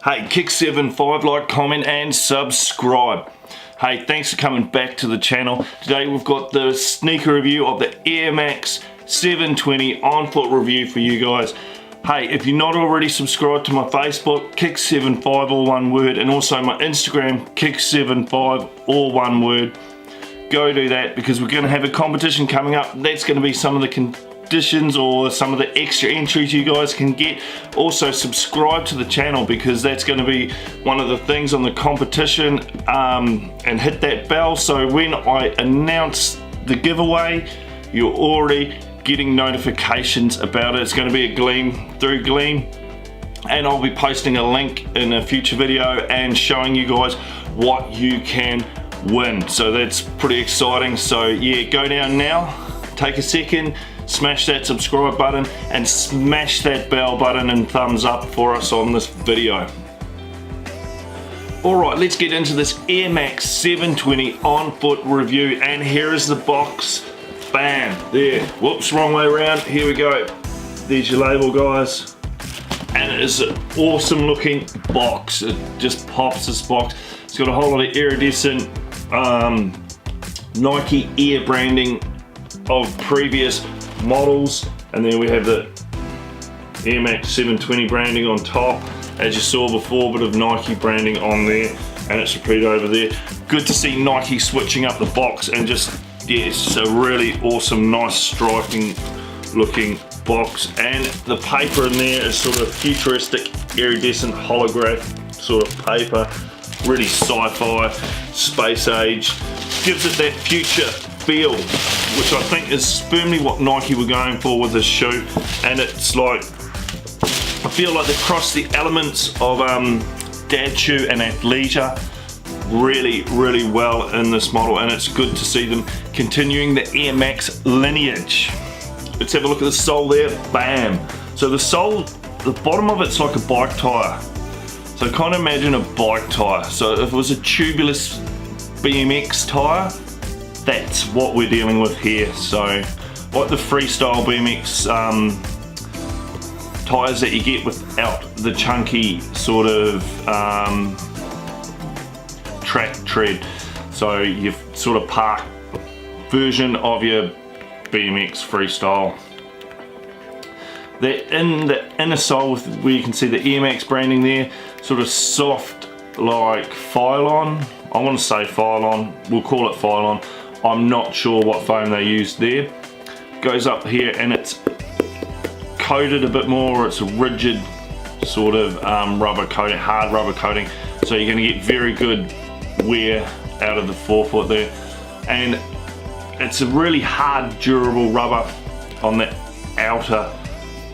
Hey, Kick75, like, comment and subscribe. Hey, thanks for coming back to the channel. Today we've got the sneaker review of the Air Max 720 on foot review for you guys. Hey, if you're not already subscribed to my Facebook, Kick75 all one word, and also my Instagram, Kick75 all one word, go do that because we're going to have a competition coming up. That's going to be some of the conditions or some of the extra entries you guys can get. Also subscribe to the channel because that's going to be one of the things on the competition, and hit that bell so when I announce the giveaway you're already getting notifications about it. It's going to be a Gleam through Gleam, and I'll be posting a link in a future video and showing you guys what you can win, so that's pretty exciting. So yeah, go down now, take a second, smash that subscribe button and smash that bell button and thumbs up for us on this video. Alright, let's get into this Air Max 720 on foot review, and here is the box. Bam, there, whoops, wrong way around, here we go. There's your label, guys, and it is an awesome looking box. It just pops, this box. It's got a whole lot of iridescent Nike Air branding of previous models, and then we have the Air Max 720 branding on top. As you saw before, a bit of Nike branding on there, and it's repeated over there. Good to see Nike switching up the box, and just, yeah, it's a really awesome, nice striking looking box. And the paper in there is sort of futuristic, iridescent holograph sort of paper, really sci-fi, space age, gives it that future feel, which I think is firmly what Nike were going for with this shoe. And it's like, I feel like they've crossed the elements of dad shoe and athleisure really well in this model, and it's good to see them continuing the Air Max lineage. Let's have a look at the sole there. Bam. So the sole, the bottom of it's like a bike tire, so kind of imagine a bike tire. So if it was a tubeless BMX tire, that's what we're dealing with here. So like the freestyle BMX tires that you get without the chunky sort of track tread. So you've sort of park version of your BMX freestyle. They're in the inner sole where you can see the Air Max branding there, sort of soft like Phylon. I want to say Phylon, we'll call it Phylon. I'm not sure what foam they used there. Goes up here and it's coated a bit more. It's a rigid sort of rubber coating, hard rubber coating. So you're going to get very good wear out of the forefoot there. And it's a really hard, durable rubber on the outer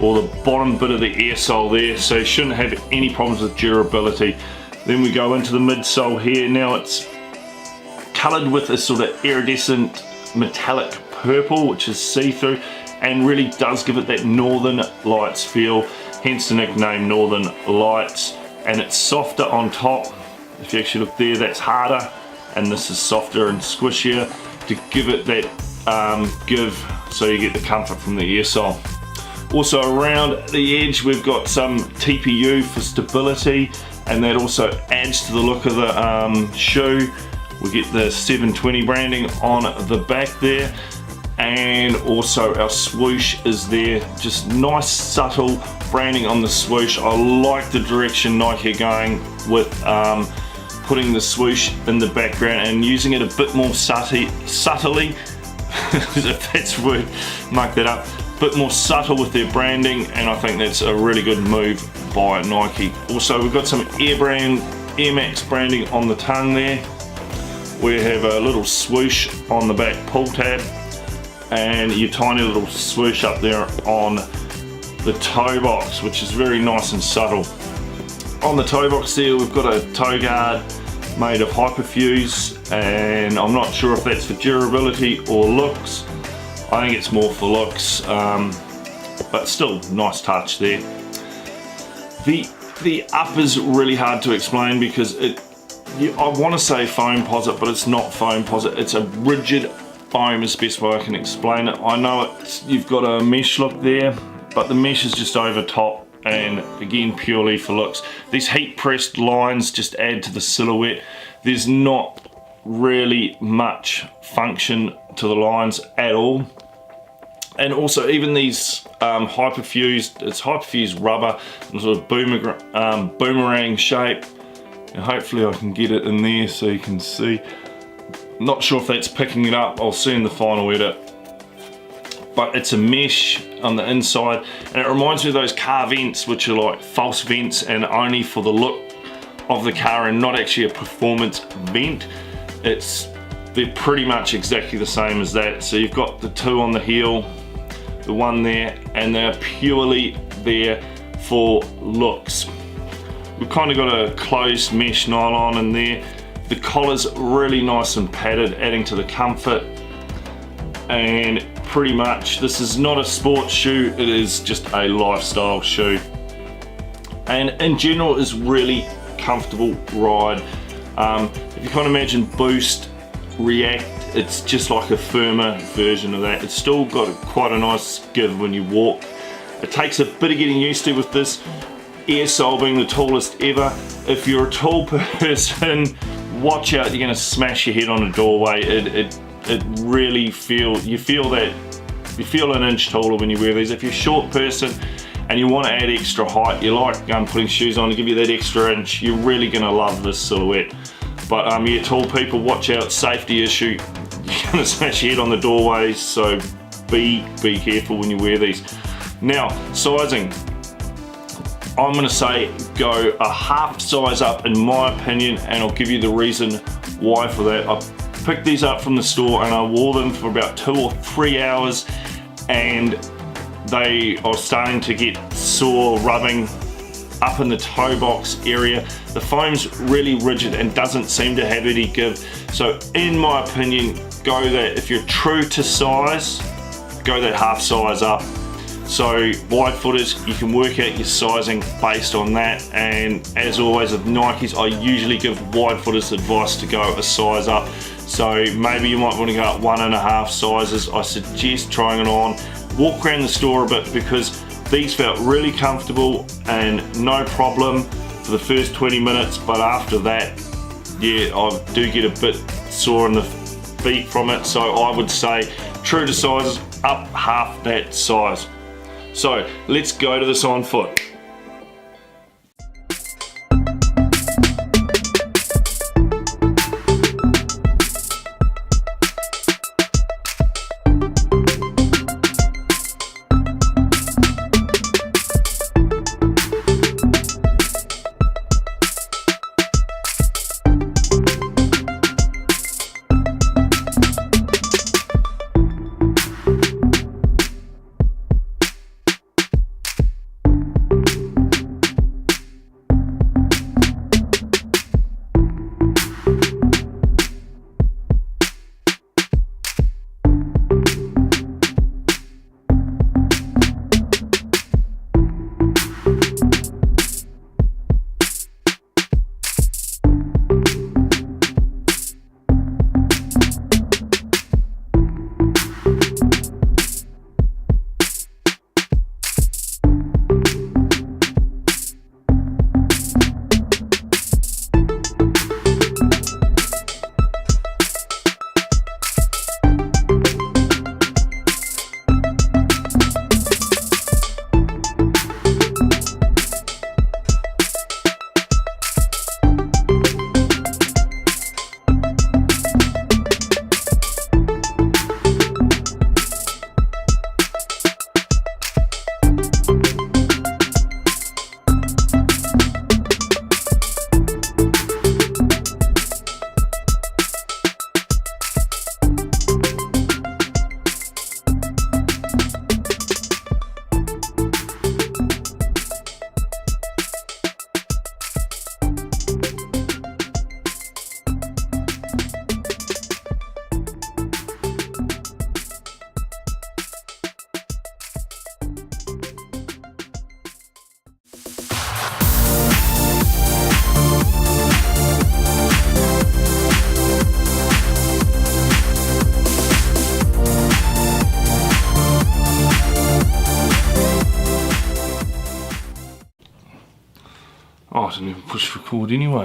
or the bottom bit of the air sole there. So you shouldn't have any problems with durability. Then we go into the midsole here. Now it's coloured with a sort of iridescent metallic purple, which is see-through, and really does give it that Northern Lights feel, hence the nickname Northern Lights. And it's softer on top. If you actually look there, that's harder, and this is softer and squishier to give it that give, so you get the comfort from the air sole. Also around the edge we've got some TPU for stability, and that also adds to the look of the shoe. We get the 720 branding on the back there, and also our swoosh is there. Just nice subtle branding on the swoosh. I like the direction Nike are going with putting the swoosh in the background and using it a bit more subtly, if that's the word, mark that up, a bit more subtle with their branding, and I think that's a really good move by Nike. Also, we've got some Air Max branding on the tongue there. We have a little swoosh on the back pull tab, and your tiny little swoosh up there on the toe box, which is very nice and subtle. On the toe box there, we've got a toe guard made of Hyperfuse, and I'm not sure if that's for durability or looks. I think it's more for looks, but still nice touch there. The upper's really hard to explain because I want to say foamposite, but it's not foamposite. It's a rigid foam is the best way I can explain it. I know you've got a mesh look there, but the mesh is just over top, and again purely for looks. These heat pressed lines just add to the silhouette. There's not really much function to the lines at all. And also even these it's Hyperfuse rubber, sort of boomerang shape. And hopefully I can get it in there so you can see. Not sure if that's picking it up, I'll see in the final edit. But it's a mesh on the inside, and it reminds me of those car vents, which are like false vents and only for the look of the car and not actually a performance vent. They're pretty much exactly the same as that. So you've got the two on the heel, the one there, and they're purely there for looks. We've kind of got a closed mesh nylon in there. The collar's really nice and padded, adding to the comfort. And pretty much, this is not a sports shoe, it is just a lifestyle shoe. And in general, is really comfortable ride. If you kind of imagine Boost, React, it's just like a firmer version of that. It's still got quite a nice give when you walk. It takes a bit of getting used to with this air sole being the tallest ever. If you're a tall person, watch out, you're gonna smash your head on a doorway. It really you feel an inch taller when you wear these. If you're a short person and you want to add extra height, you like putting shoes on to give you that extra inch, you're really gonna love this silhouette. But yeah, tall people, watch out, safety issue. You're gonna smash your head on the doorways, so be careful when you wear these. Now, sizing. I'm gonna say go a half size up in my opinion, and I'll give you the reason why for that. I picked these up from the store and I wore them for about 2 or 3 hours, and they are starting to get sore, rubbing up in the toe box area. The foam's really rigid and doesn't seem to have any give. So in my opinion, go that, if you're true to size, go that half size up. So wide footers, you can work out your sizing based on that, and as always with Nikes, I usually give wide footers advice to go a size up. So maybe you might want to go up 1.5 sizes. I suggest trying it on, walk around the store a bit, because these felt really comfortable and no problem for the first 20 minutes, but after that, yeah, I do get a bit sore in the feet from it. So I would say true to sizes, up half that size. So let's go to this on foot. record anyway.